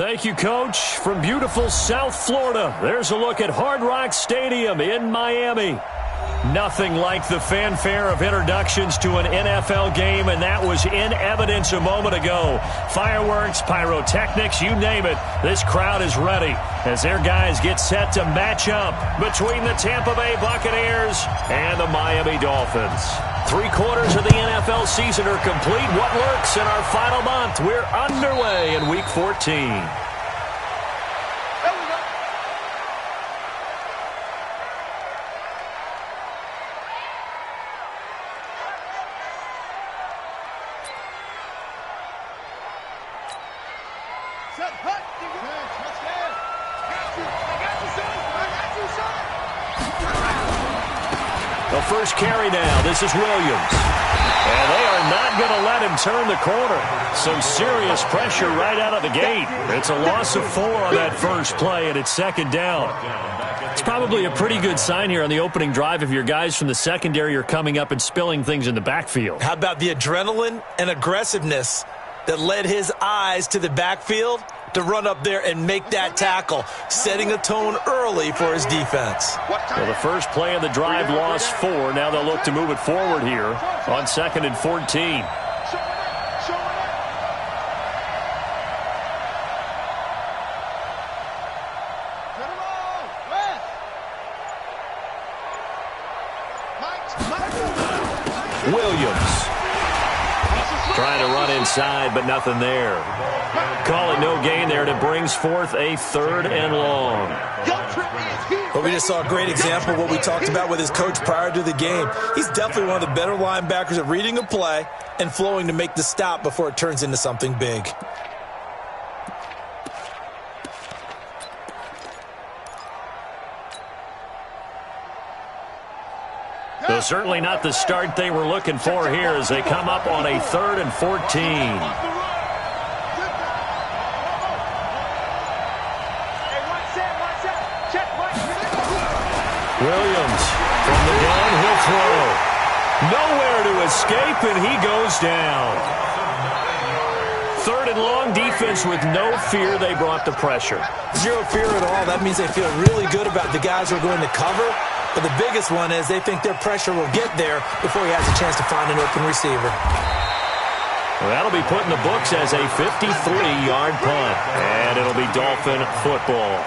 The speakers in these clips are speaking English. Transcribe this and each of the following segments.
Thank you, Coach. From beautiful South Florida, there's a look at Hard Rock Stadium in Miami. Nothing like the fanfare of introductions to an NFL game, and that was in evidence a moment ago. Fireworks, pyrotechnics, you name it. This crowd is ready as their guys get set to match up between the Tampa Bay Buccaneers and the Miami Dolphins. 3/4 of the NFL season are complete. What lurks in our final month? We're underway in Week 14. The first carry now. This is Williams. And they are not going to let him turn the corner. Some serious pressure right out of the gate. It's a loss of 4 on that first play, and it's second down. It's probably a pretty good sign here on the opening drive if your guys from the secondary are coming up and spilling things in the backfield. How about the adrenaline and aggressiveness that led his eyes to the backfield to run up there and make that tackle, setting a tone early for his defense. Well, the first play of the drive lost 4. Now they'll look to move it forward here on 2nd and 14. Williams trying to run inside, but nothing there. Call it no gain there, and it brings forth a 3rd and long. But we just saw a great example of what we talked about with his coach prior to the game. He's definitely one of the better linebackers at reading a play and flowing to make the stop before it turns into something big. So certainly not the start they were looking for here as they come up on a 3rd and 14. Williams from the gun, he'll throw. Nowhere to escape, and he goes down. 3rd and long, defense with no fear. They brought the pressure. Zero fear at all. That means they feel really good about the guys who are going to cover. But the biggest one is they think their pressure will get there before he has a chance to find an open receiver. Well, that'll be put in the books as a 53-yard punt, and it'll be Dolphin football.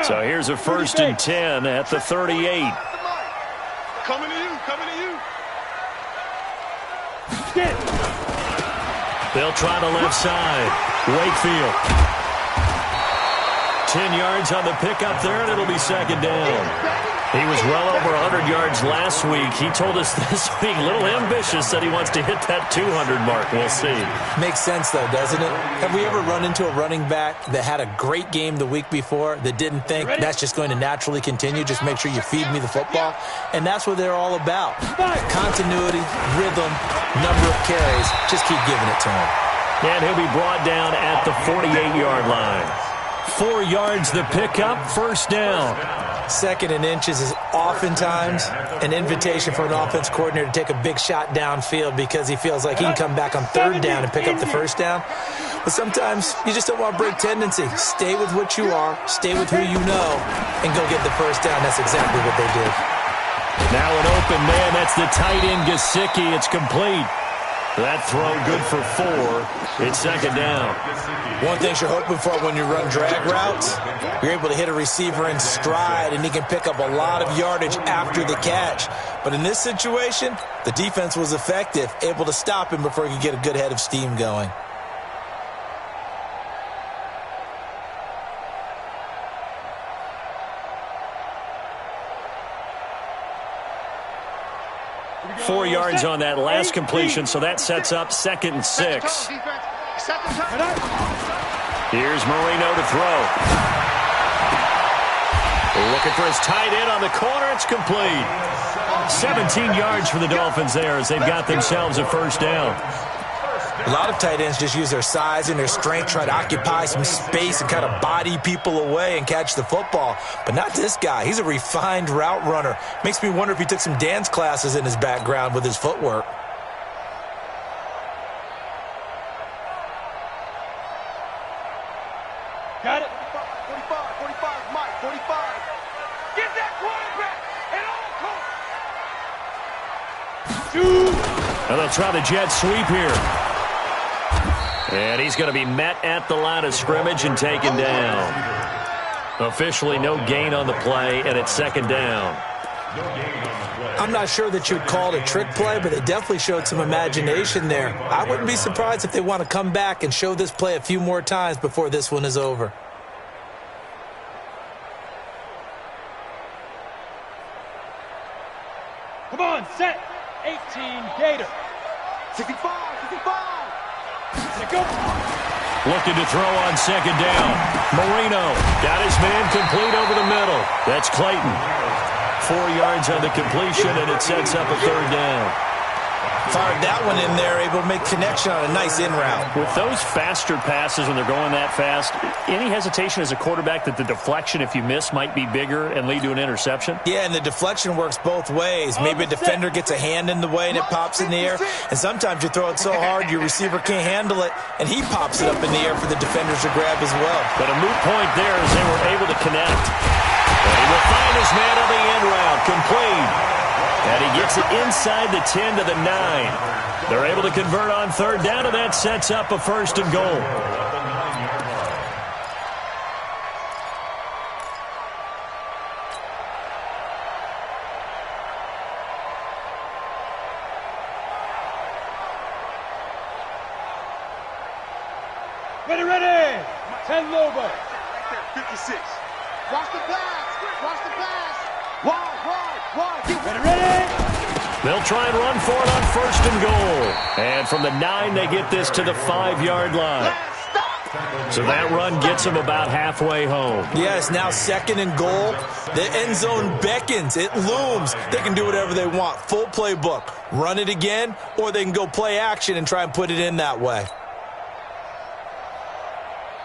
So here's a 1st and 10 at the 38. Coming to you, coming to you. They'll try the left side. Wakefield. 10 yards on the pickup there, and it'll be 2nd down. He was well over 100 yards last week. He told us this week, a little ambitious, that he wants to hit that 200 mark. We'll see. Makes sense, though, doesn't it? Have we ever run into a running back that had a great game the week before that didn't think that's just going to naturally continue? Just make sure you feed me the football. And that's what they're all about. Continuity, rhythm, number of carries. Just keep giving it to him. And he'll be brought down at the 48-yard line. 4 yards the pickup, 1st down. 2nd and inches is oftentimes an invitation for an offense coordinator to take a big shot downfield because he feels like he can come back on 3rd down and pick up the 1st down. But sometimes you just don't want to break tendency. Stay with what you are, stay with who you know, and go get the 1st down. That's exactly what they did. Now an open man. That's the tight end, Gesicki. It's complete. That throw good for 4. It's 2nd down. One thing you're hoping for when you run drag routes, you're able to hit a receiver in stride, and he can pick up a lot of yardage after the catch. But in this situation, the defense was effective, able to stop him before he could get a good head of steam going. Four yards on that last completion, so that sets up 2nd and 6. Here's Marino to throw. Looking for his tight end on the corner. It's complete. 17 yards for the Dolphins there as they've got themselves a 1st down. A lot of tight ends just use their size and their strength, try to occupy some space and kind of body people away and catch the football. But not this guy. He's a refined route runner. Makes me wonder if he took some dance classes in his background with his footwork. Got it. 45, Mike, 45. Get that quarterback at all costs. And they'll try the jet sweep here. And he's going to be met at the line of scrimmage and taken down. Officially no gain on the play, and it's second down. I'm not sure that you'd call it a trick play, but they definitely showed some imagination there. I wouldn't be surprised if they want to come back and show this play a few more times before this one is over. Come on, set. 18, Gator. 65. Let go. Looking to throw on second down. Marino got his man complete over the middle. That's Clayton. 4 yards on the completion, and it sets up a third down. Fired that one in there, able to make connection on a nice in route. With those faster passes when they're going that fast, any hesitation as a quarterback that the deflection, if you miss, might be bigger and lead to an interception? Yeah, and the deflection works both ways. Maybe a defender gets a hand in the way and it pops in the air, and sometimes you throw it so hard your receiver can't handle it, and he pops it up in the air for the defenders to grab as well. But a moot point there as they were able to connect. And he will find his man on the end route, complete. And he gets it inside the 10 to the 9. They're able to convert on third down, and that sets up a first and goal. Ready. 10 Lobo. 56. Watch the pass. Wide. Ready. They'll try and run for it on first and goal. And from the 9, they get this to the 5-yard line. So that run gets them about halfway home. Yes, now second and goal. The end zone beckons. It looms. They can do whatever they want. Full playbook. Run it again, or they can go play action and try and put it in that way.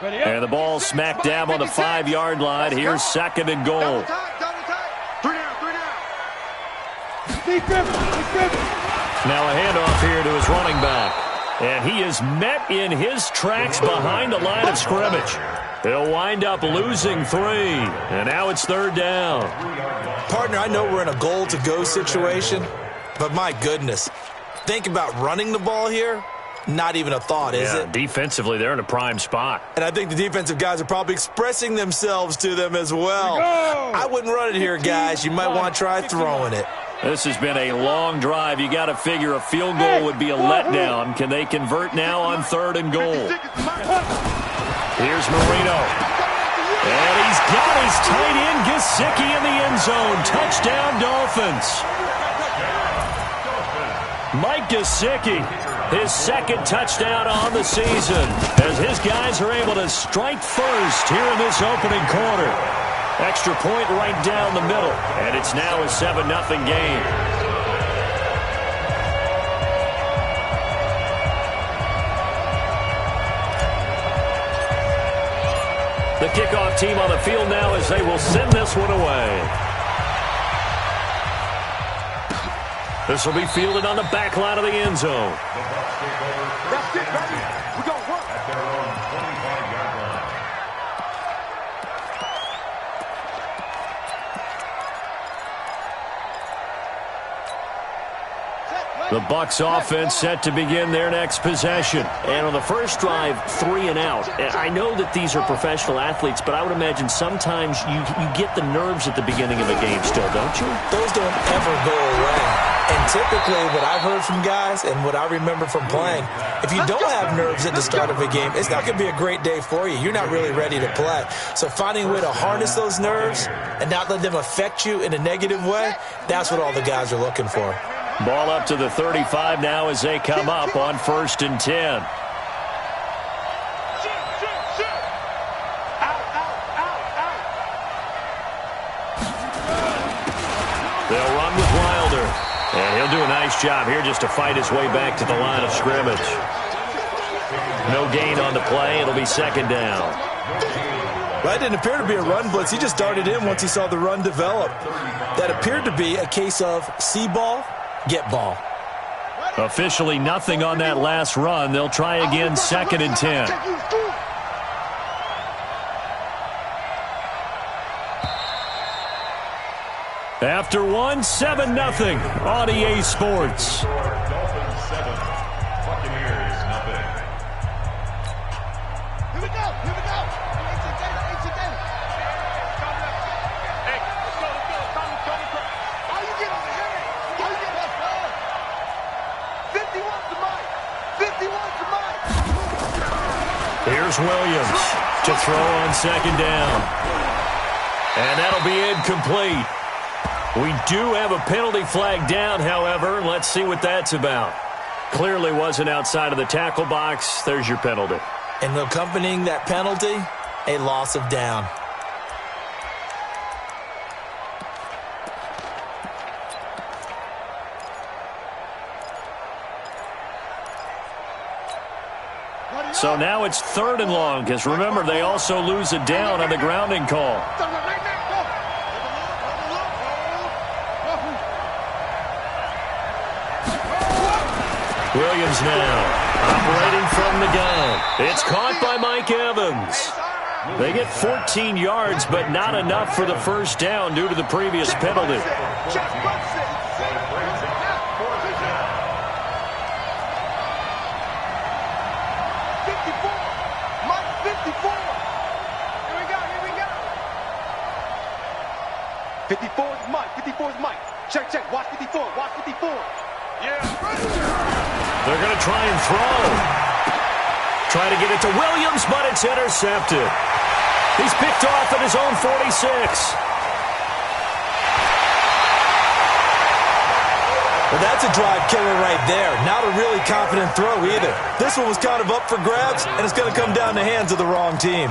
And the ball smack dab on the 5-yard line. Here's second and goal. Now a handoff here to his running back. And he is met in his tracks behind the line of scrimmage. He'll wind up losing 3. And now it's third down. Partner, I know we're in a goal-to-go situation, but my goodness. Think about running the ball here. Not even a thought, is it? Defensively, they're in a prime spot. And I think the defensive guys are probably expressing themselves to them as well. I wouldn't run it here, guys. You might want to try throwing it. This has been a long drive. You got to figure a field goal would be a letdown. Can they convert now on third and goal? Here's Marino. And he's got his tight end, Gesicki, in the end zone. Touchdown, Dolphins. Mike Gesicki, his second touchdown on the season, as his guys are able to strike first here in this opening quarter. Extra point right down the middle, and it's now a 7-0 game. The kickoff team on the field now as they will send this one away. This will be fielded on the back line of the end zone. That's it, baby. We're going to work. The Bucs offense set to begin their next possession. And on the first drive, 3 and out. I know that these are professional athletes, but I would imagine sometimes you get the nerves at the beginning of a game still, don't you? Those don't ever go away. And typically what I've heard from guys and what I remember from playing, if you don't have nerves at the start of a game, it's not going to be a great day for you. You're not really ready to play. So finding a way to harness those nerves and not let them affect you in a negative way, that's what all the guys are looking for. Ball up to the 35 now as they come up on first and 10. They'll run with Wilder. And he'll do a nice job here just to fight his way back to the line of scrimmage. No gain on the play. It'll be second down. Well, that didn't appear to be a run blitz. He just darted in once he saw the run develop. That appeared to be a case of see ball, get ball. Officially nothing on that last run. They'll try again, second and 10. After one, 7-0 on EA Sports. Dolphins 7, Buccaneers nothing. Here we go. Here we go. Hey, let's go. How you get over here? How you get left side? 51's the mic. 51's the mic. Here's Williams to throw on second down. And that'll be incomplete. We do have a penalty flag down, however. Let's see what that's about. Clearly wasn't outside of the tackle box. There's your penalty. And accompanying that penalty, a loss of down. So now it's 3rd and long, because remember, they also lose a down on the grounding call. Williams now operating from the gun. It's caught by Mike Evans. They get 14 yards, but not enough for the first down due to the previous penalty. Here we go. 54 is Mike. 54 is Mike. Check. Watch 54. Watch 54. Yeah. They're going to try and throw. Try to get it to Williams, but it's intercepted. He's picked off at his own 46. Well, that's a drive killer right there. Not a really confident throw either. This one was kind of up for grabs, and it's going to come down the hands of the wrong team.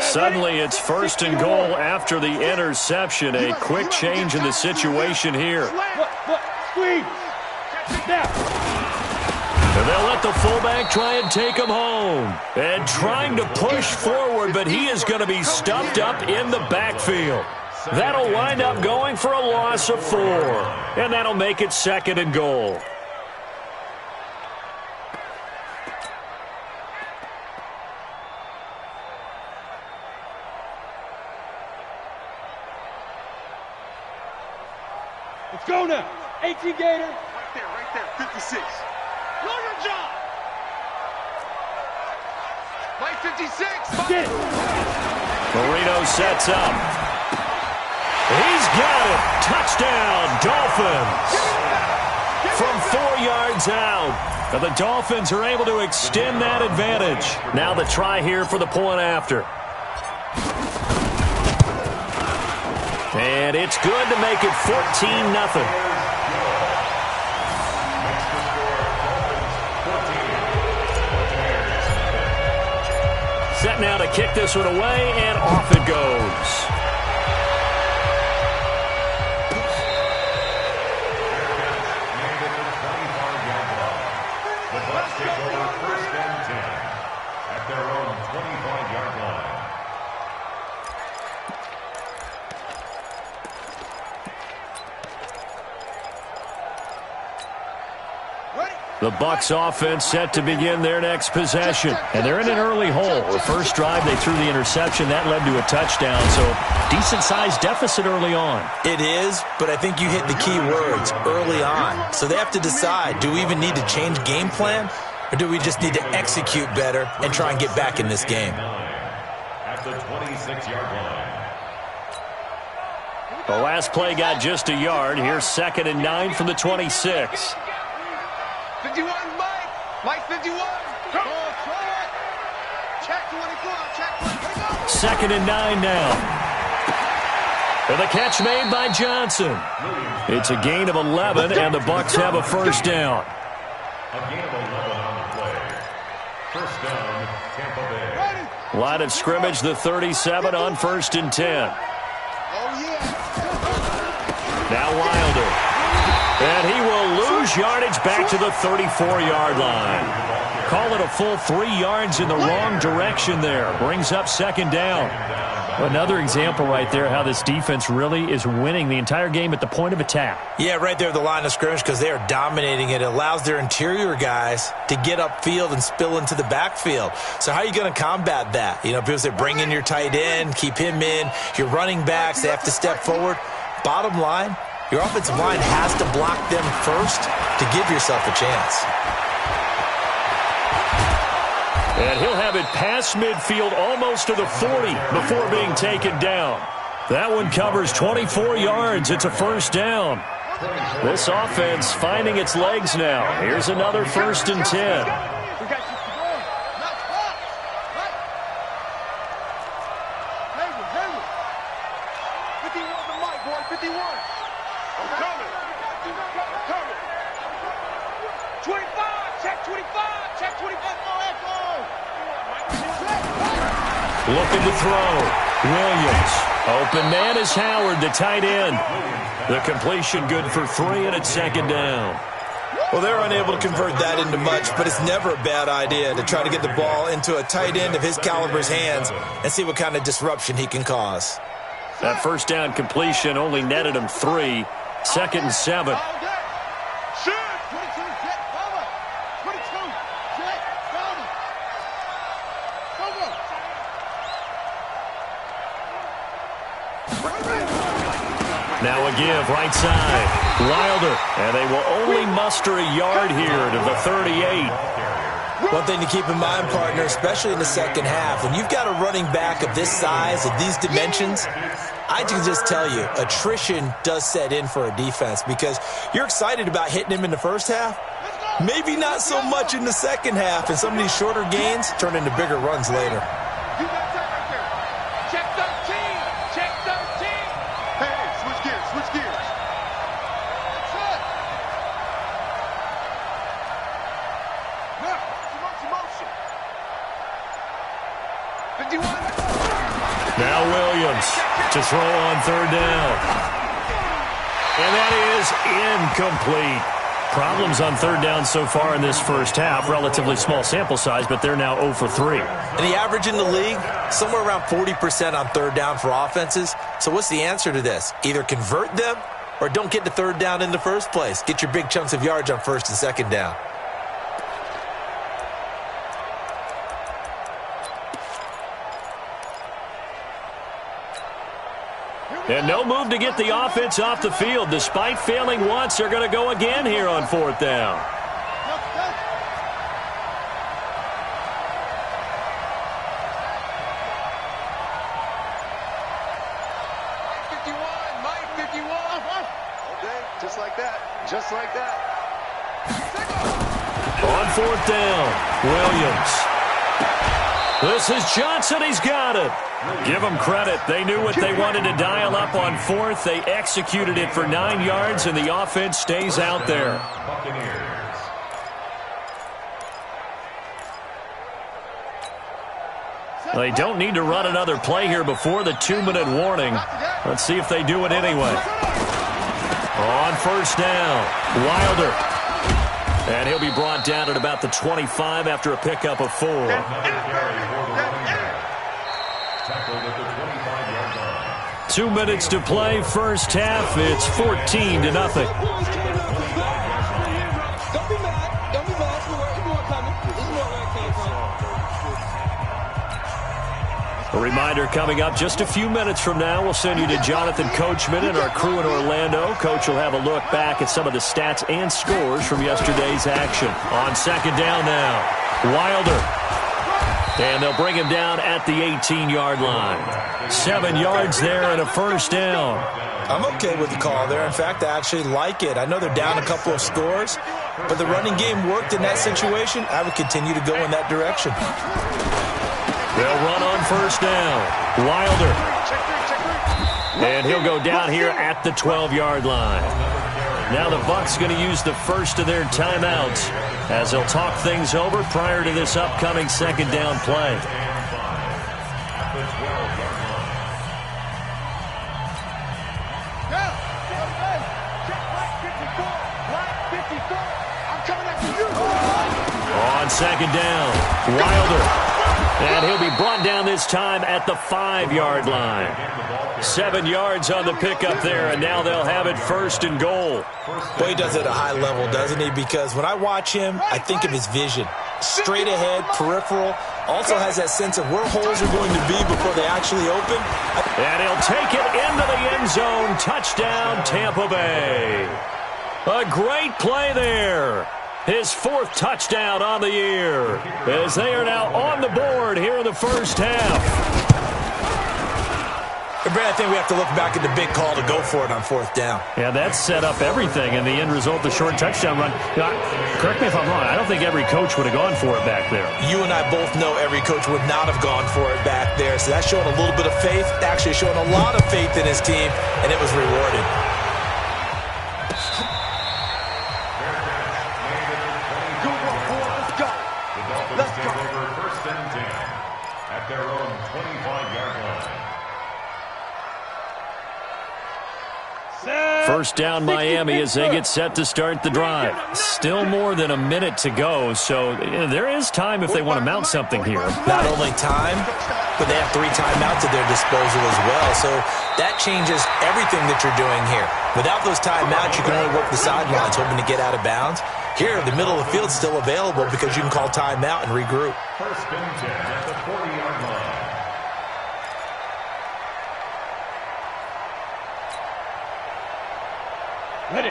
Suddenly, it's 1st and goal after the interception. A quick change in the situation here. Squeeze. And they'll let the fullback try and take him home. And trying to push forward, but he is going to be stuffed up in the backfield. That'll wind up going for a loss of 4. And that'll make it 2nd and goal. Let's go now. 18 Gator. Right there. 56. Know your job. Mike 56. Get it. Marino sets up. He's got it. Touchdown, Dolphins. From 4 yards out. And the Dolphins are able to extend that advantage. Now the try here for the point after. And it's good to make it 14-0. Set now to kick this one away, and off it goes. The Bucs take over 1st and 10 at their own 25-yard line. The Bucs offense set to begin their next possession. And they're in an early hole. The first drive, they threw the interception. That led to a touchdown. So decent-sized deficit early on. It is, but I think you hit the key words, early on. So they have to decide, do we even need to change game plan? Or do we just need to execute better and try and get back in this game? At the 26-yard line. The last play got just a yard. Here's 2nd and 9 from the 26. 51, Mike. Mike 51. Go. Check 24. Check 24. 2nd and 9 now. And the catch made by Johnson. It's a gain of 11, and the Bucs have a first down. A gain of 11 on the play. First down, Tampa Bay. Line of scrimmage, the 37 on 1st and 10. Oh, yeah. Now Wild And he will lose yardage back to the 34-yard line. Call it a full 3 yards in the wrong direction there. Brings up second down. Another example right there how this defense really is winning the entire game at the point of attack. Yeah, right there at the line of scrimmage because they are dominating it. It allows their interior guys to get upfield and spill into the backfield. So how are you going to combat that? You know, people say bring in your tight end, keep him in. Your running backs, they have to step forward. Bottom line, your offensive line has to block them first to give yourself a chance. And he'll have it past midfield almost to the 40 before being taken down. That one covers 24 yards. It's a first down. This offense finding its legs now. Here's another 1st and 10. Looking to throw. Williams. Open man is Howard, the tight end. The completion good for 3, and it's second down. Well, they're unable to convert that into much, but it's never a bad idea to try to get the ball into a tight end of his caliber's hands and see what kind of disruption he can cause. That first down completion only netted him 3. 2nd and 7. Now a give, right side. Wilder, and they will only muster a yard here to the 38. One thing to keep in mind, partner, especially in the second half, when you've got a running back of this size, of these dimensions, I can just tell you, attrition does set in for a defense because you're excited about hitting him in the first half. Maybe not so much in the second half, and some of these shorter gains turn into bigger runs later. Now Williams to throw on 3rd down. And that is incomplete. Problems on 3rd down so far in this first half. Relatively small sample size, but they're now 0 for 3. And the average in the league, somewhere around 40% on 3rd down for offenses. So what's the answer to this? Either convert them or don't get to 3rd down in the first place. Get your big chunks of yards on 1st and 2nd down. And no move to get the offense off the field. Despite failing once, they're going to go again here on 4th down. Okay, just like that. Just like that. On 4th down, Williams. This is Johnson. He's got it. Give them credit. They knew what they wanted to dial up on 4th. They executed it for 9 yards, and the offense stays out there. They don't need to run another play here before the 2-minute warning. Let's see if they do it anyway. On 1st down, Wilder. And he'll be brought down at about the 25 after a pickup of 4. Tackled at the 25-yard line. 2 minutes to play, first half. It's 14-0. Don't be mad. Don't be mad. There's more coming. There's more where it came from. A reminder coming up just a few minutes from now. We'll send you to Jonathan Coachman and our crew in Orlando. Coach will have a look back at some of the stats and scores from yesterday's action. On 2nd down now, Wilder. And they'll bring him down at the 18-yard line. 7 yards there and a first down. I'm okay with the call there. In fact, I actually like it. I know they're down a couple of scores, but the running game worked in that situation. I would continue to go in that direction. They'll run on 1st down. Wilder. And he'll go down here at the 12-yard line. Now the Bucs going to use the first of their timeouts as they'll talk things over prior to this upcoming 2nd down play. second down. Wilder. And he'll be brought down this time at the 5-yard line. 7 yards on the pickup there, and now they'll have it first and goal. Boy, he does it at a high level, doesn't he? Because when I watch him, I think of his vision. Straight ahead, peripheral. Also has that sense of where holes are going to be before they actually open. And he'll take it into the end zone. Touchdown, Tampa Bay. A great play there. His 4th touchdown on the year, as they are now on the board here in the first half. And Brad, I think we have to look back at the big call to go for it on 4th down. Yeah, that set up everything in the end result, the short touchdown run. Correct me if I'm wrong, I don't think every coach would have gone for it back there. You and I both know every coach would not have gone for it back there, so that's showing a little bit of faith, actually showing a lot of faith in his team, and it was rewarded. First down Miami as they get set to start the drive. Still more than a minute to go, so there is time if they want to mount something here. Not only time, but they have 3 timeouts at their disposal as well, so that changes everything that you're doing here. Without those timeouts, you can only work the sidelines, hoping to get out of bounds. Here, the middle of the field's still available because you can call timeout and regroup. First and 10 at the 40-yard line.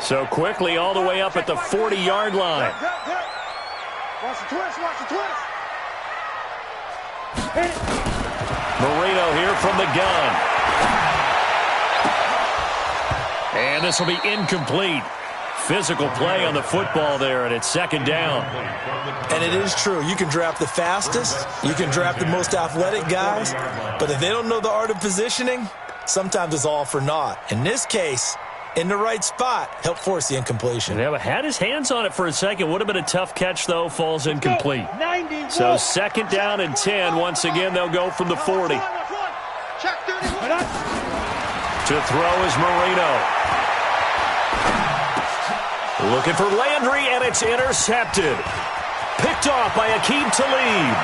So quickly all the way up at the 40-yard line. Watch the twist, watch the twist. Marino here from the gun. And this will be incomplete. Physical play on the football there, and it's second down. And it is true. You can draft the fastest. You can draft the most athletic guys. But if they don't know the art of positioning, sometimes it's all for naught. In this case, in the right spot, help force the incompletion. Yeah, but had his hands on it for a second. Would have been a tough catch, though. Falls incomplete. So second down and 10. Once again, they'll go from the 40. To throw is Marino. Looking for Landry, and it's intercepted. Picked off by Aqib Talib.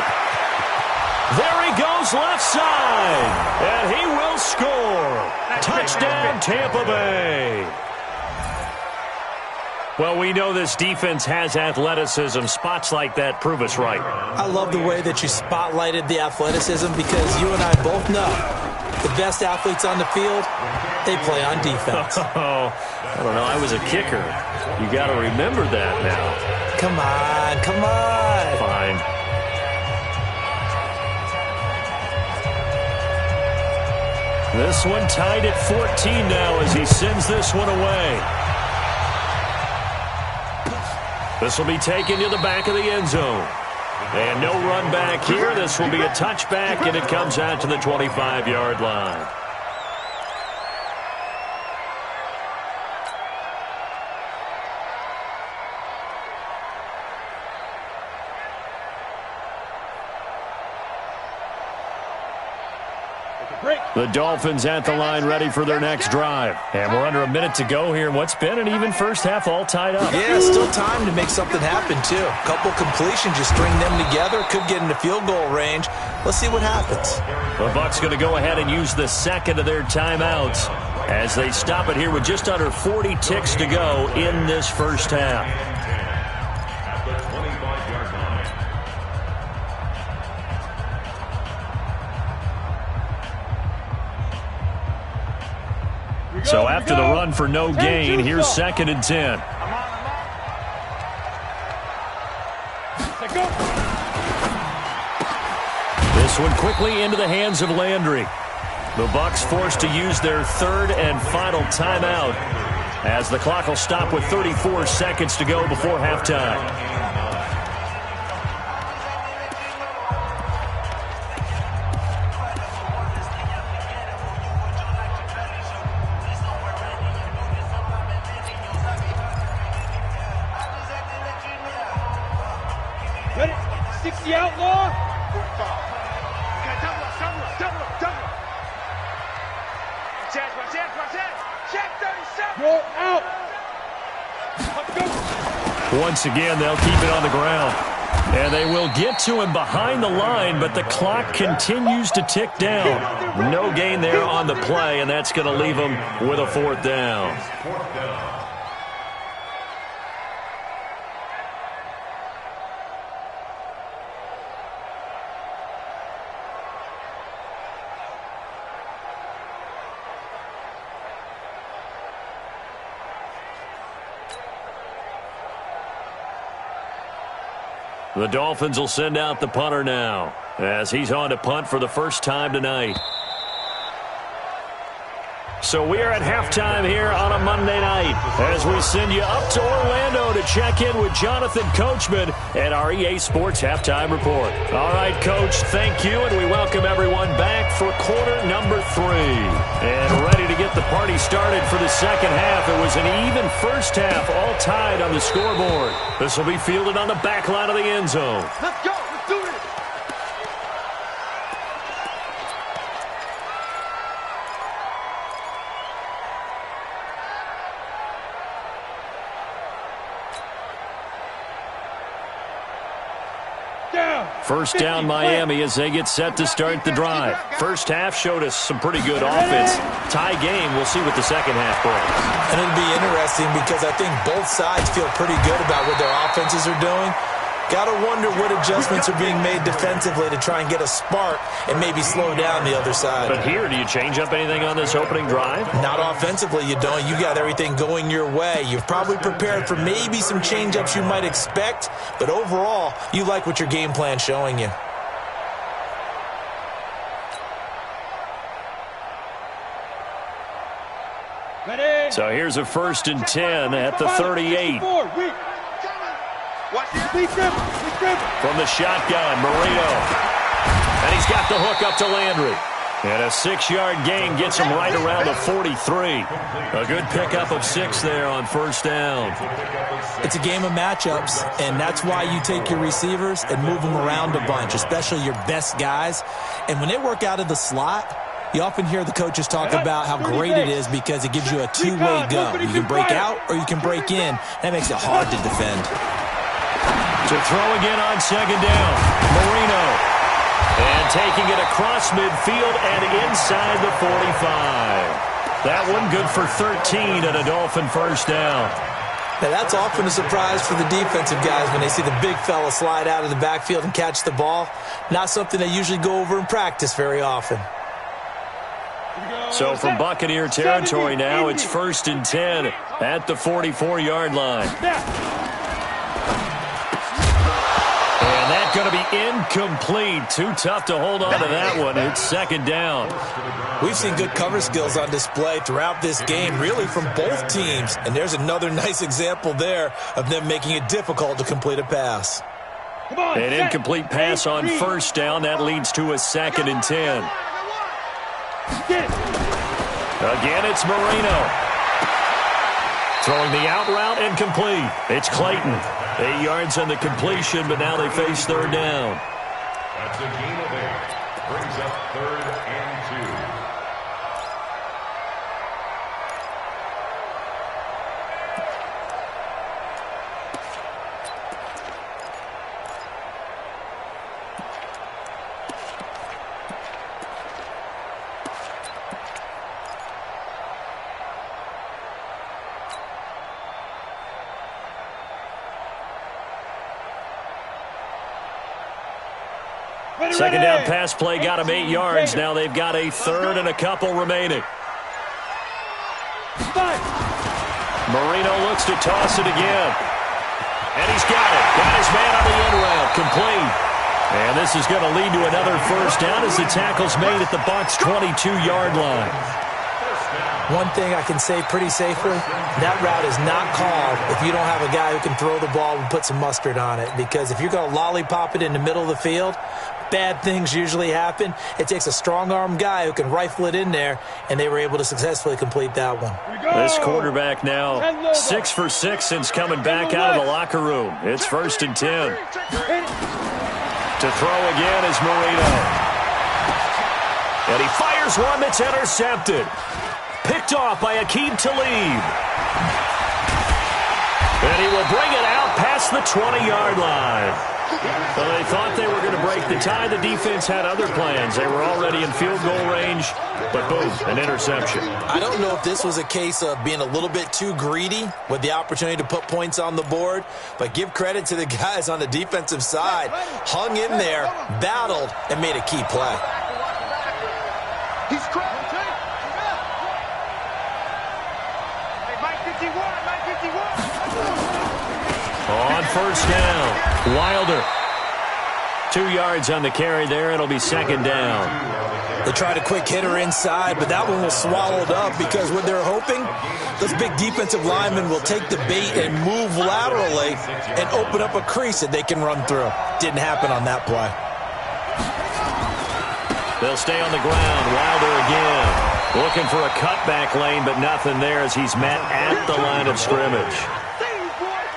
There he goes left side, and he will score. Touchdown, Tampa Bay. Well, we know this defense has athleticism. Spots like that prove us right. I love the way that you spotlighted the athleticism because you and I both know the best athletes on the field, they play on defense. Oh, I don't know. I was a kicker. You got to remember that now. Come on, come on. Fine. This one tied at 14 now as he sends this one away. This will be taken to the back of the end zone. And no run back here. This will be a touchback, and it comes out to the 25-yard line. The Dolphins at the line ready for their next drive. And we're under a minute to go here in what's been an even first half all tied up. Yeah, still time to make something happen, too. A couple completions, you string them together, could get into field goal range. Let's see what happens. The Bucs going to go ahead and use the second of their timeouts as they stop it here with just under 40 ticks to go in this first half. At the 25-yard line. So after the run for no gain, here's second and 10. This one quickly into the hands of Landry. The Bucs forced to use their third and final timeout as the clock will stop with 34 seconds to go before halftime. Ready? 60 outlaw. Go out. Once again, they'll keep it on the ground. And they will get to him behind the line, but the clock continues to tick down. No gain there on the play, and that's going to leave him with a 4th down. The Dolphins will send out the punter now as he's on to punt for the first time tonight. So we are at halftime here on a Monday night as we send you up to Orlando to check in with Jonathan Coachman and our EA Sports Halftime Report. All right, Coach, thank you, and we welcome everyone back for quarter number 3. And ready to get the party started for the second half. It was an even first half, all tied on the scoreboard. This will be fielded on the back line of the end zone. Let's go. Let's do this. First down, Miami, as they get set to start the drive. First half showed us some pretty good offense. Tie game. We'll see what the second half brings. And it'll be interesting because I think both sides feel pretty good about what their offenses are doing. Got to wonder what adjustments are being made defensively to try and get a spark and maybe slow down the other side. But here, do you change up anything on this opening drive? Not offensively, you don't. You got everything going your way. You've probably prepared for maybe some change-ups you might expect, but overall, you like what your game plan's showing you. So here's a 1st and 10 at the 38. From the shotgun, Marino. And he's got the hook up to Landry. And a 6-yard gain gets him right around the 43. A good pickup of 6 there on first down. It's a game of matchups, and that's why you take your receivers and move them around a bunch, especially your best guys. And when they work out of the slot, you often hear the coaches talk about how great it is because it gives you a two-way go. You can break out or you can break in. That makes it hard to defend. To throw again on second down, Marino. And taking it across midfield and inside the 45. That one good for 13 and a Dolphin first down. Now that's often a surprise for the defensive guys when they see the big fella slide out of the backfield and catch the ball. Not something they usually go over in practice very often. So from Buccaneer territory now, it's 1st and 10 at the 44-yard line. And that's going to be incomplete. Too tough to hold on to that one. It's second down. We've seen good cover skills on display throughout this game, really from both teams. And there's another nice example there of them making it difficult to complete a pass. An incomplete pass on first down. That leads to a 2nd and 10. Again, it's Marino. Throwing the out route incomplete. It's Clayton. 8 yards on the completion, but now they face third down. That's a gain of 8. Brings up 3rd and 2. Second down pass play got him 8 yards. Now they've got a 3rd and a couple remaining. Marino looks to toss it again. And he's got it. Got his man on the end route. Complete. And this is going to lead to another first down as the tackle's made at the Bucs' 22-yard line. One thing I can say pretty safely, that route is not called if you don't have a guy who can throw the ball and put some mustard on it. Because if you're going to lollipop it in the middle of the field, bad things usually happen. It takes a strong-arm guy who can rifle it in there, and they were able to successfully complete that one. This quarterback now 6 for 6 since coming back out of the locker room. It's 1st and 10. To throw again is Marino. And he fires one that's intercepted. Picked off by Aqib Talib. And he will bring it out past the 20-yard line. Well, they thought they were going to break the tie. The defense had other plans. They were already in field goal range, but boom, an interception. I don't know if this was a case of being a little bit too greedy with the opportunity to put points on the board, but give credit to the guys on the defensive side. Hung in there, battled, and made a key play. He's crazy. Hey, Mike 51, Mike 51. On first down, Wilder. 2 yards on the carry there. It'll be second down. They tried a quick hitter inside, but that one was swallowed up because what they're hoping, those big defensive linemen will take the bait and move laterally and open up a crease that they can run through. Didn't happen on that play. They'll stay on the ground. Wilder again. Looking for a cutback lane, but nothing there as he's met at the line of scrimmage.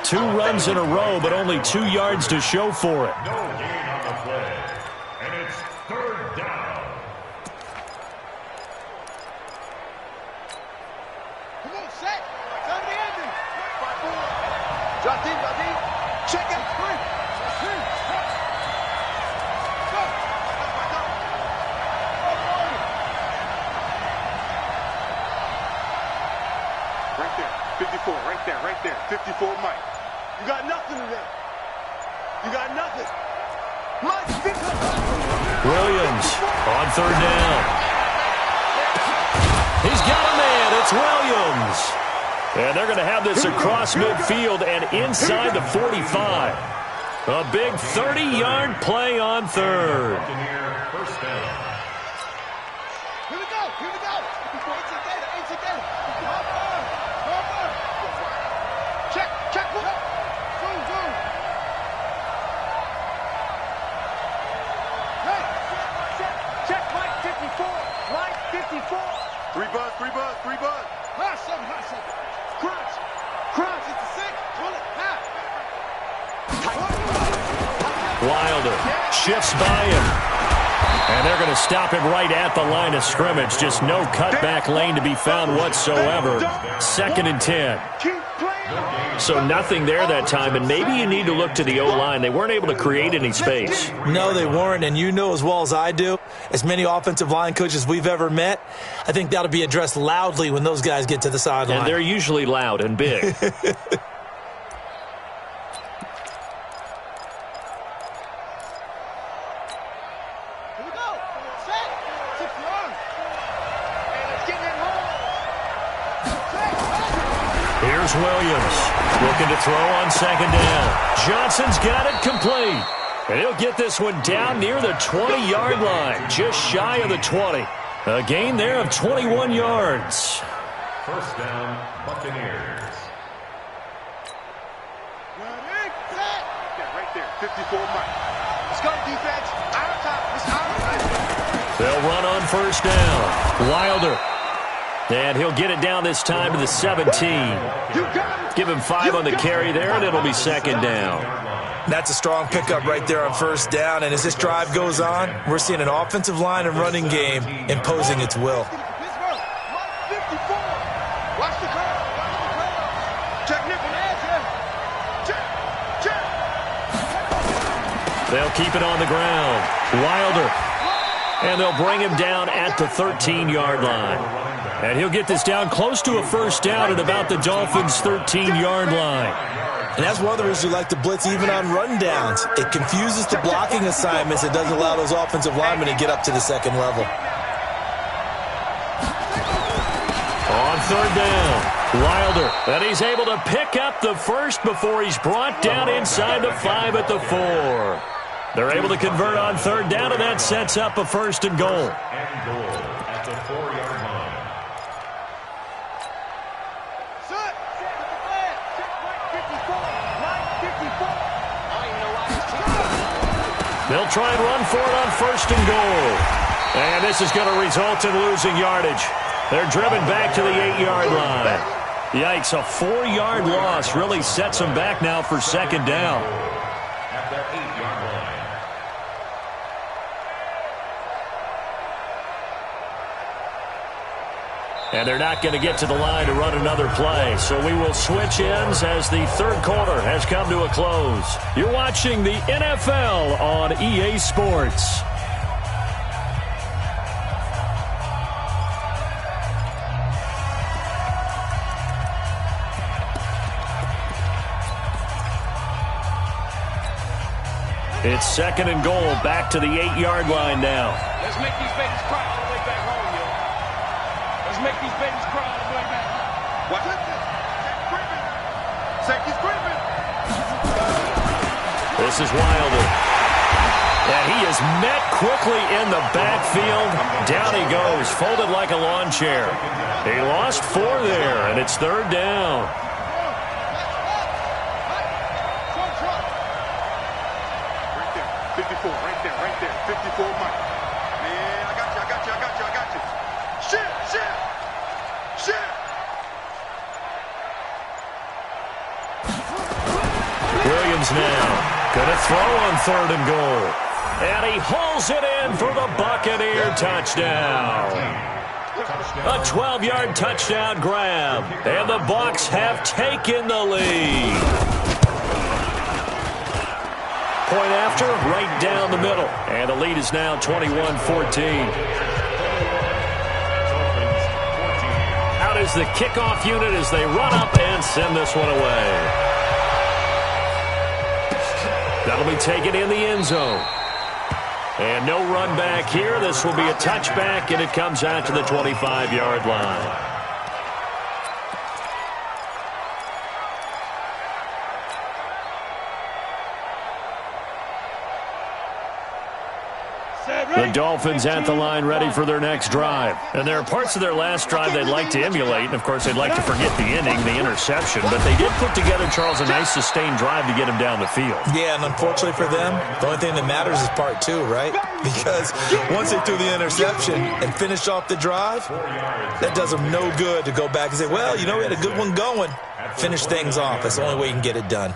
2 runs in a row, but only 2 yards to show for it. No gain on the play. And it's third down. Come on, set. Time to end it. Drop deep, drop deep. Check it. Go. Right there. 54, right there. 54, Mike. You got nothing today. You got nothing. Mike, Williams on third down. He's got a man. It's Williams. And they're going to have this across midfield and inside the 45. A big 30-yard play on third. First down. Here we go. Check. Zoom. Hey, check Mike 54. Mike 54. 3 buzz. High seven. Crunch. It's the 6. Pull it. Wilder shifts by him. And they're going to stop him right at the line of scrimmage. Just no cutback lane to be found whatsoever. 2nd and 10. Keep playing. So nothing there that time, and maybe you need to look to the O-line. They weren't able to create any space. No, they weren't, and you know as well as I do, as many offensive line coaches we've ever met, I think that'll be addressed loudly when those guys get to the sideline. And they're usually loud and big. Here's Williams looking to throw on second down. Johnson's got it complete. And he'll get this one down near the 20-yard line, just shy of the 20. A gain there of 21 yards. First down, Buccaneers. Right there, 54 Mike. Let's go, defense. Our top. It's our time. They'll run on first down. Wilder. And he'll get it down this time to the 17. Give him 5 on the carry there, and it'll be second down. That's a strong pickup right there on first down, and as this drive goes on, we're seeing an offensive line and running game imposing its will. Watch the curve. Check nipple edge. Check. They'll keep it on the ground. Wilder. And they'll bring him down at the 13-yard line. And he'll get this down close to a first down at about the Dolphins' 13-yard line. And that's one of the reasons we like to blitz even on rundowns. It confuses the blocking assignments. It doesn't allow those offensive linemen to get up to the second level. On third down, Wilder. And he's able to pick up the first before he's brought down inside the 5 at the 4. They're able to convert on third down, and that sets up a first and goal. And goal at the 4-yard line. They'll try and run for it on first and goal. And this is going to result in losing yardage. They're driven back to the 8-yard line. Yikes, a 4-yard loss really sets them back now for second down. At their 8-yard line. And they're not going to get to the line to run another play. So we will switch ends as the third quarter has come to a close. You're watching the NFL on EA Sports. It's second and goal, back to the 8-yard line now. Let's make these babies cry all the way back home, yo. Let's make these babies cry all the way back home. Watch it. Safety's creeping. This is Wilder. And he is met quickly in the backfield. Down he goes, folded like a lawn chair. He lost 4 there, and it's third down. Right there. 54, Mike. Man, I got you. Shit. Williams now gonna throw on third and goal. And he hauls it in for the Buccaneer touchdown. A 12-yard touchdown grab. And the Bucs have taken the lead. Point after, right down the middle. And the lead is now 21-14. Out is the kickoff unit as they run up and send this one away. That'll be taken in the end zone. And no run back here. This will be a touchback, and it comes out to the 25-yard line. The Dolphins at the line ready for their next drive. And there are parts of their last drive they'd like to emulate. And, of course, they'd like to forget the inning, the interception. But they did put together, Charles, a nice sustained drive to get him down the field. Yeah, and unfortunately for them, the only thing that matters is part 2, right? Because once they threw the interception and finished off the drive, that does them no good to go back and say, well, you know, we had a good one going. Finish things off. That's the only way you can get it done.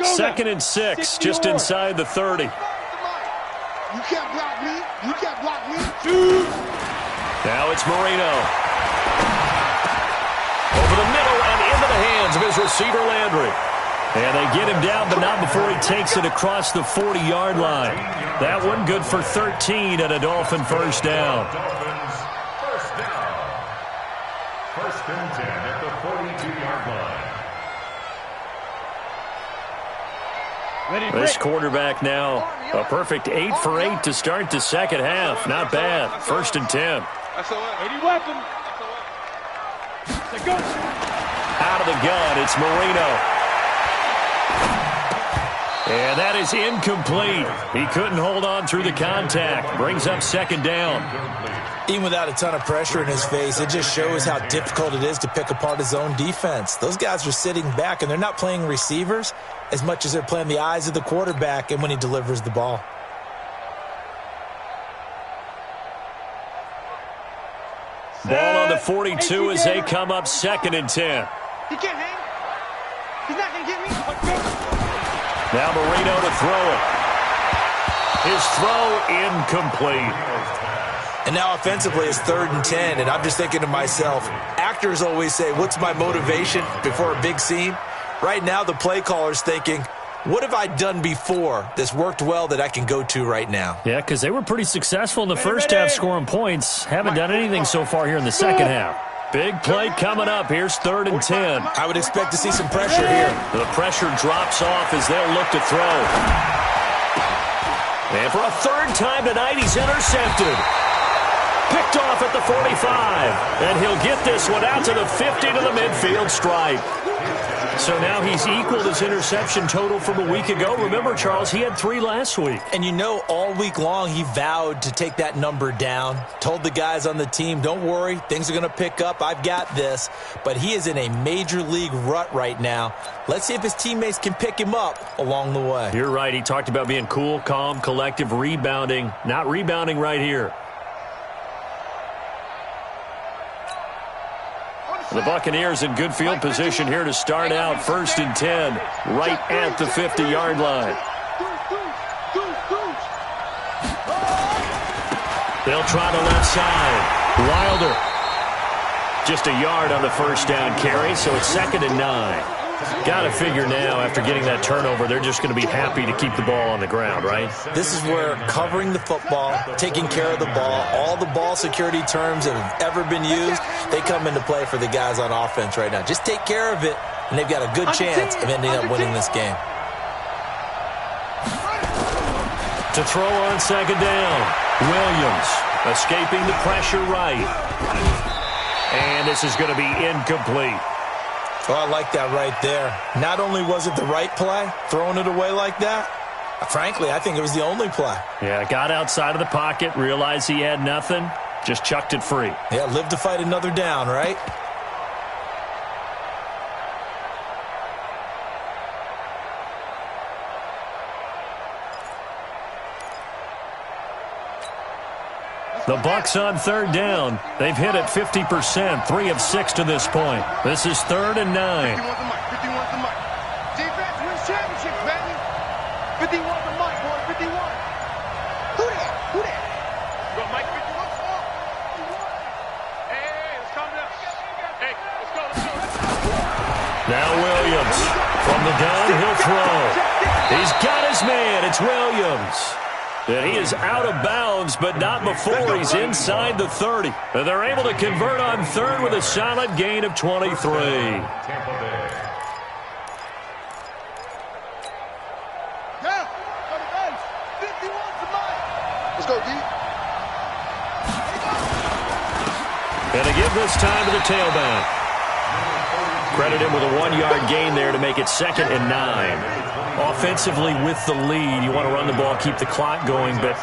Second and 6, just inside the 30. You can't block me. Now it's Marino. Over the middle and into the hands of his receiver, Landry. And they get him down, but not before he takes it across the 40-yard line. That one good for 13 and a Dolphin first down. First and 10 at the 42-yard line. This quarterback now, a perfect 8 for 8 to start the second half. Not bad. First and 10. Out of the gun, it's Marino. And that is incomplete. He couldn't hold on through the contact. Brings up second down. Even without a ton of pressure in his face, it just shows how difficult it is to pick apart his own defense. Those guys are sitting back, and they're not playing receivers as much as they're playing the eyes of the quarterback and when he delivers the ball. Ball on the 42 as they come up second and 10. He can't hang. He's not going to get me. Now Marino to throw it. His throw incomplete. And now offensively it's third and 10, and I'm just thinking to myself, actors always say, what's my motivation before a big scene? Right now the play caller's thinking, what have I done before that's worked well that I can go to right now? Yeah, because they were pretty successful in the first half scoring points. Haven't done anything so far here in the second half. Big play coming up. Here's third and 10. I would expect to see some pressure here. The pressure drops off as they'll look to throw. And for a third time tonight, he's intercepted. Picked off at the 45. And he'll get this one out to the 50 to the midfield stripe. So now he's equaled his interception total from a week ago. Remember, Charles, he had 3 last week. And you know, all week long he vowed to take that number down. Told the guys on the team, don't worry, things are going to pick up. I've got this. But he is in a major league rut right now. Let's see if his teammates can pick him up along the way. You're right. He talked about being cool, calm, collective, rebounding. Not rebounding right here. The Buccaneers in good field position here to start out. First and 10, right at the 50-yard line. They'll try the left side. Wilder. Just a yard on the first down carry, so it's 2nd and 9. Got to figure now, after getting that turnover, they're just going to be happy to keep the ball on the ground, right? This is where covering the football, taking care of the ball, all the ball security terms that have ever been used, they come into play for the guys on offense right now. Just take care of it, and they've got a good chance of ending up winning this game. To throw on 2nd down, Williams escaping the pressure right. And this is going to be incomplete. Oh, I like that right there. Not only was it the right play, throwing it away like that, frankly, I think it was the only play. Yeah, got outside of the pocket, realized he had nothing, just chucked it free. Yeah, live to fight another down, right? The Bucs on 3rd down. They've hit it 50%, 3 of 6 to this point. This is 3rd and 9. 51's the mic. 51's the mic. Defense wins championships, baby. 51's the mic, boy. 51. Who that? Who that? Go, Mike. 51. Hey, let's calm down. Hey, let's go. Now Williams from the gun, he'll throw. He's got his man. It's Williams. And he is out of bounds, but not before he's inside the 30. And they're able to convert on 3rd with a solid gain of 23. Tampa Bay. Now, 51's the mic. Let's go, D. And to give this time to the tailback. Credit him with a 1-yard gain there to make it 2nd and 9. Offensively with the lead, you want to run the ball, keep the clock going, but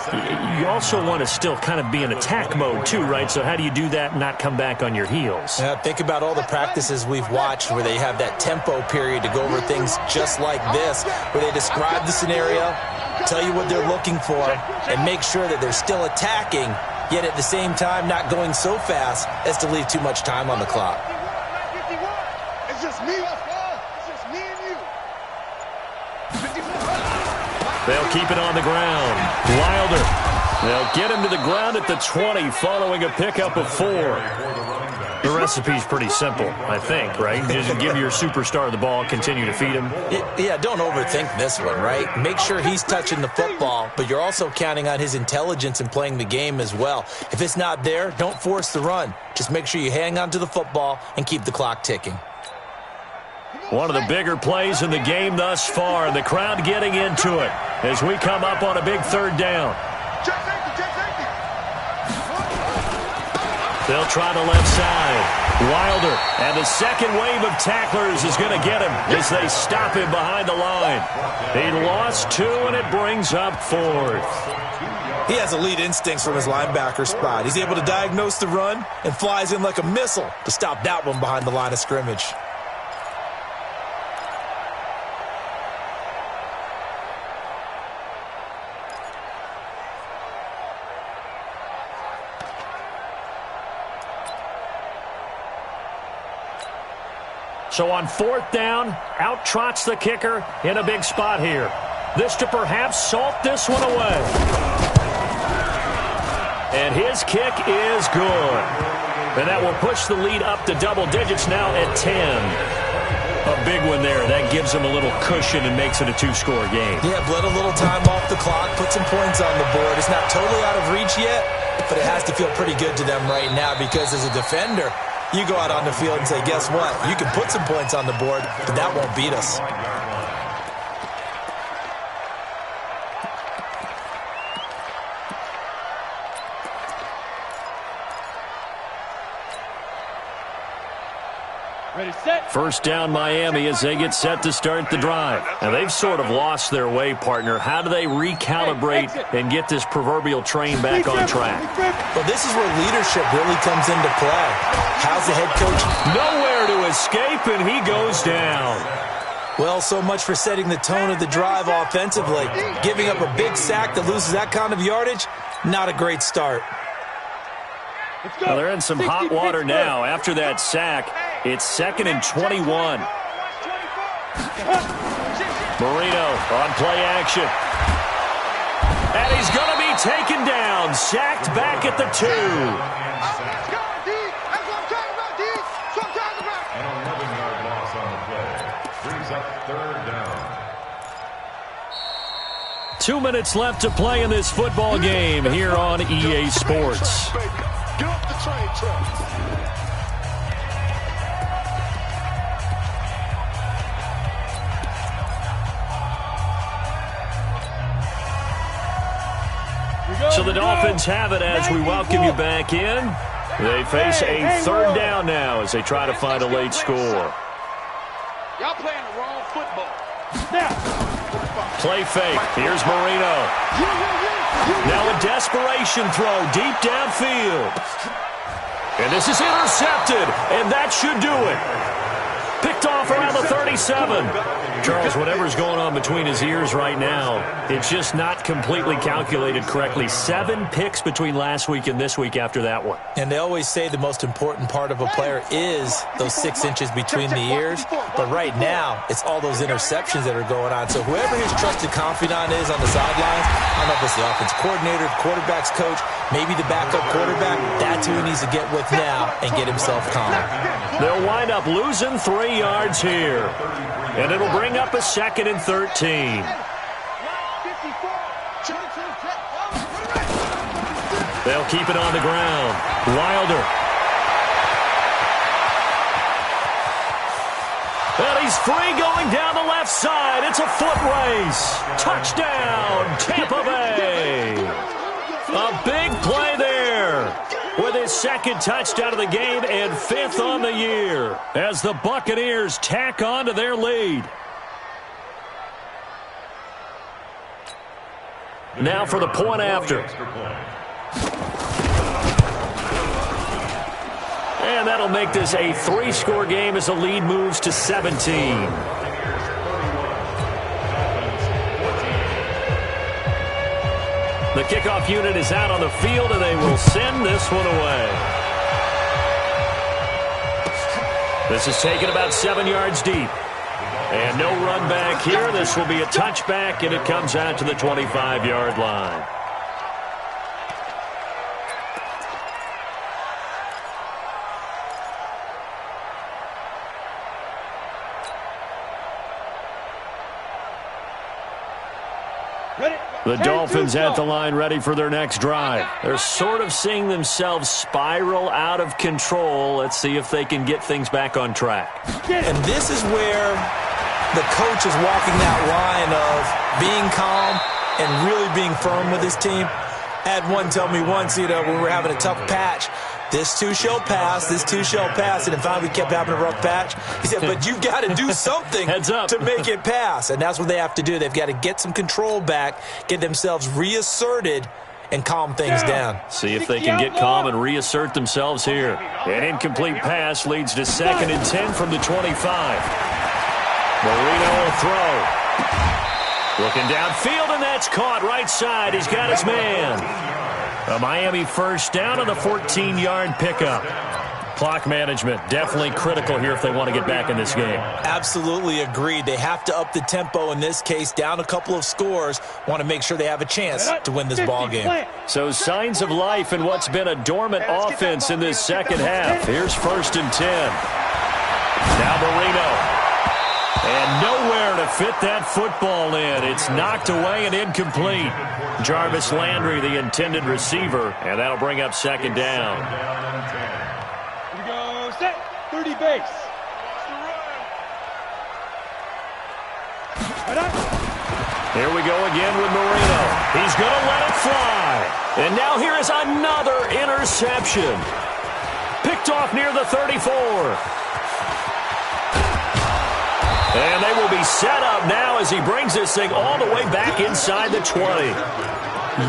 you also want to still kind of be in attack mode too, right? So how do you do that and not come back on your heels? Yeah, think about all the practices we've watched where they have that tempo period to go over things just like this, where they describe the scenario, tell you what they're looking for, and make sure that they're still attacking, yet at the same time not going so fast as to leave too much time on the clock. 51. It's just me, it's just me and you. 54. They'll keep it on the ground. Wilder. They'll get him to the ground at the 20 following a pickup of 4. The recipe's pretty simple, I think, right? Just give your superstar the ball, continue to feed him. Yeah, don't overthink this one, right? Make sure he's touching the football, but you're also counting on his intelligence in playing the game as well. If it's not there, don't force the run. Just make sure you hang on to the football and keep the clock ticking. One of the bigger plays in the game thus far, and the crowd getting into it as we come up on a big 3rd down. Check safety, check safety. They'll try the left side. Wilder, and the second wave of tacklers is going to get him as they stop him behind the line. He lost 2, and it brings up 4th. He has elite instincts from his linebacker spot. He's able to diagnose the run and flies in like a missile to stop that one behind the line of scrimmage. So on 4th down, out trots the kicker in a big spot here. This to perhaps salt this one away. And his kick is good. And that will push the lead up to double digits now at 10. A big one there. That gives them a little cushion and makes it a 2-score game. Yeah, bled a little time off the clock, put some points on the board. It's not totally out of reach yet, but it has to feel pretty good to them right now because as a defender, you go out on the field and say, guess what? You can put some points on the board, but that won't beat us. Ready, set. First down Miami as they get set to start the drive. And they've sort of lost their way, partner. How do they recalibrate and get this proverbial train back on track? Well, this is where leadership really comes into play. How's the head coach? Nowhere to escape, and he goes down. Well, so much for setting the tone of the drive offensively. Giving up a big sack that loses that kind of yardage, not a great start. Well, they're in some hot water now. After that sack, it's 2nd and 21. Marino on play action. And he's going to be taken down, sacked back at the 2. An 11-yard loss on the play. Brings up 3rd down. 2 minutes left to play in this football game here on EA Sports. Get off the train track. So the Dolphins have it as we welcome you back in. They face a 3rd down now as they try to find a late score. Y'all playing the wrong football. Play fake. Here's Marino. Now a desperation throw deep downfield. And this is intercepted, and that should do it. Picked off around the 37. Charles, whatever's going on between his ears right now, it's just not completely calculated correctly. 7 picks between last week and this week after that one. And they always say the most important part of a player is those 6 inches between the ears. But right now, it's all those interceptions that are going on. So whoever his trusted confidant is on the sidelines, I don't know if it's the offense coordinator, the quarterback's coach, maybe the backup quarterback, that's who he needs to get with now and get himself calm. They'll wind up losing 3 yards here. And it'll bring up a 2nd and 13. They'll keep it on the ground. Wilder. And he's free going down the left side. It's a foot race. Touchdown, Tampa Bay. A big play there with his 2nd touchdown of the game and 5th on the year as the Buccaneers tack on to their lead. Now for the point after. And that'll make this a 3-score game as the lead moves to 17. The kickoff unit is out on the field, and they will send this one away. This is taken about 7 yards deep. And no run back here. This will be a touchback, and it comes out to the 25-yard line. The Dolphins at the line ready for their next drive. They're sort of seeing themselves spiral out of control. Let's see if they can get things back on track. And this is where the coach is walking that line of being calm and really being firm with his team. I had one tell me once, when we were having a tough patch, this too shall pass, this too shall pass. And then finally we kept having a rough patch. He said, but you've got to do something Heads up. to make it pass. And that's what they have to do. They've got to get some control back, get themselves reasserted, and calm things down. See if they can get calm and reassert themselves here. An incomplete pass leads to 2nd and 10 from the 25. Marino will throw. Looking downfield, and that's caught right side. He's got his man. A Miami 1st down on the 14-yard pickup. Clock management definitely critical here if they want to get back in this game. Absolutely agreed. They have to up the tempo in this case, down a couple of scores, want to make sure they have a chance to win this ball game. So signs of life in what's been a dormant offense in this second half. Here's 1st and 10. Now Marino. And nowhere to fit that football in. It's knocked away and incomplete. Jarvis Landry, the intended receiver, and that'll bring up 2nd down. Here we go, set, 30 base. Here we go again with Marino. He's going to let it fly. And now here is another interception. Picked off near the 34. And they will be set up now as he brings this thing all the way back inside the 20.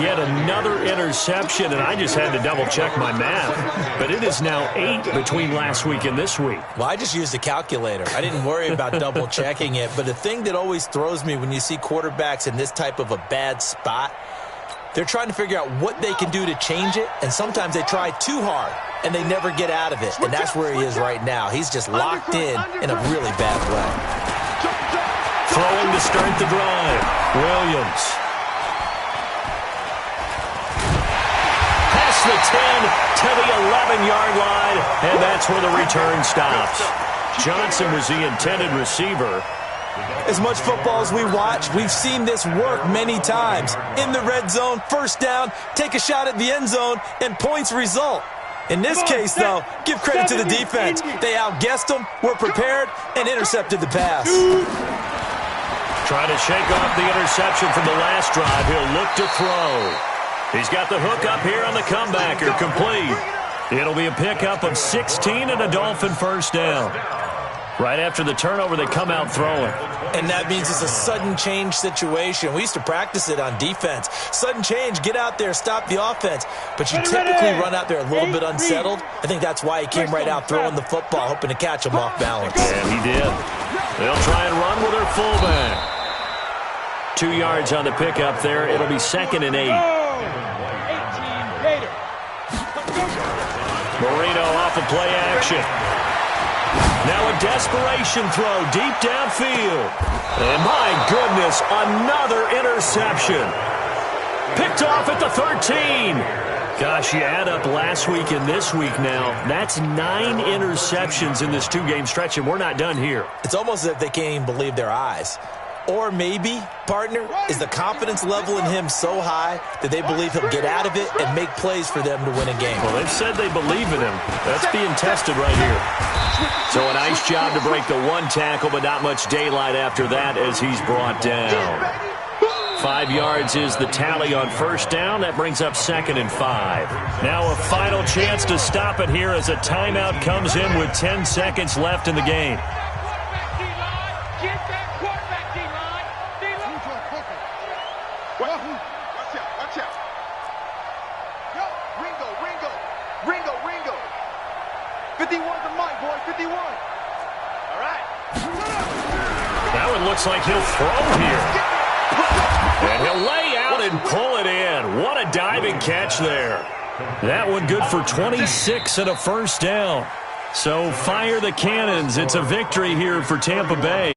Yet another interception, and I just had to double-check my math. But it is now 8 between last week and this week. Well, I just used a calculator. I didn't worry about double-checking it. But the thing that always throws me when you see quarterbacks in this type of a bad spot, they're trying to figure out what they can do to change it, and sometimes they try too hard, and they never get out of it. And that's where he is right now. He's just locked in a really bad way. Throwing to start the drive. Williams. the 10 to the 11-yard line, and that's where the return stops. Johnson was the intended receiver. As much football as we watch, we've seen this work many times. In the red zone, first down, take a shot at the end zone, and points result. In this case, though, give credit to the defense. They outguessed them, were prepared, and intercepted the pass. Trying to shake off the interception from the last drive. He'll look to throw. He's got the hook up here on the comebacker, complete. It'll be a pickup of 16 and a Dolphin first down. Right after the turnover, they come out throwing. And that means it's a sudden change situation. We used to practice it on defense. Sudden change, get out there, stop the offense. But you typically run out there a little bit unsettled. I think that's why he came right out throwing the football, hoping to catch him off balance. And he did. They'll try and run with their fullback. 2 yards on the pickup there. It'll be 2nd and 8. Marino off of play action. Now a desperation throw deep downfield. And my goodness, another interception. Picked off at the 13. Gosh, you add up last week and this week now. That's 9 interceptions in this 2-game stretch, and we're not done here. It's almost as if they can't even believe their eyes. Or maybe, partner, is the confidence level in him so high that they believe he'll get out of it and make plays for them to win a game. Well, they've said they believe in him. That's being tested right here. So a nice job to break the 1 tackle, but not much daylight after that as he's brought down. 5 yards is the tally on first down. That brings up 2nd and 5. Now a final chance to stop it here as a timeout comes in with 10 seconds left in the game. Watch out. Yo, Ringo. 51's the mic, boy, 51. All right. That one looks like he'll throw here. And he'll lay out and pull it in. What a diving catch there. That one good for 26 and a first down. So fire the cannons. It's a victory here for Tampa Bay.